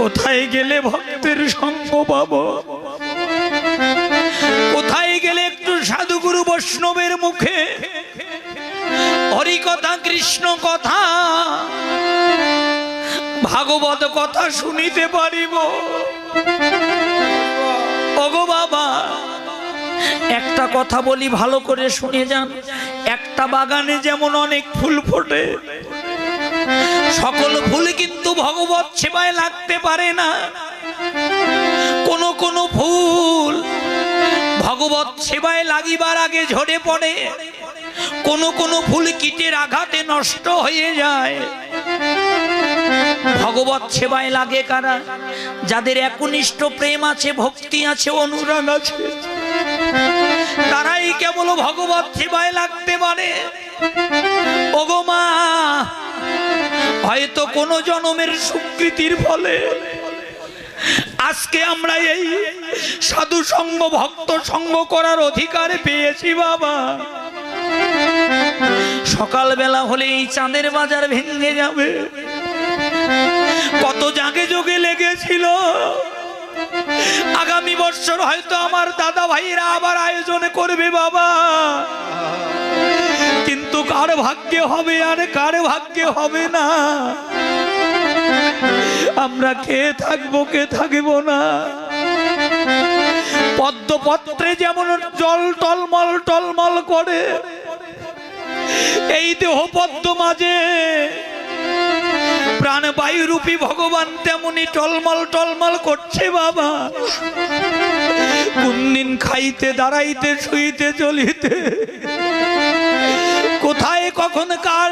কোথায় গেলে ভক্তের সঙ্গ পাবো, কোথায় গেলে একটু সাধুগুরু বৈষ্ণবের মুখে হরি কথা, কৃষ্ণ কথা, ভাগবত কথা শুনিতে পারিব। ওগো বাবা, একটা কথা বলি, ভালো করে শুনে যান। একটা বাগানে যেমন অনেক ফুল ফোটে, সকল ফুল কিন্তু ভগবত সেবায় লাগতে পারে না। কোন কোন ফুল ভগবত সেবায় লাগিবার আগে ঝরে পড়ে, কোন কোন ফুল কীটের আঘাতে নষ্ট হয়ে যায়। ভগবত সেবায় লাগে কারা? যাদের একনিষ্ঠ প্রেম আছে, ভক্তি আছে, অনুরাগ আছে, তারাই কেবল ভগবত সেবায় লাগতে পারে। ওগো মা, হয়তো কোন জন্মের সুকৃতির ফলে আজকে আমরা এই সাধু সঙ্গ, ভক্ত সঙ্গ করার অধিকার পেয়েছি বাবা। সকালবেলা হলে এই চাঁদের বাজার ভেঙে যাবে। কত জাগে যোগে লেগেছিল, আগামী বছর হয়তো আমার দাদা ভাইরা আবার আয়োজন করবে বাবা। কিন্তু কার ভাগ্যে হবে আর কার ভাগ্যে হবে না, আমরা কে থাকবো কে থাকবো না। পদ্মপত্রে যেমন জল টলমল টলমল করে, এই দেহ পদ্ম মাঝে প্রাণবায়ু রূপী ভগবান তেমনি টলমল টলমল করছে বাবা। কোন দিন খাইতে, দাঁড়াইতে, শুইতে, চলিতে, কোথায় কখন কার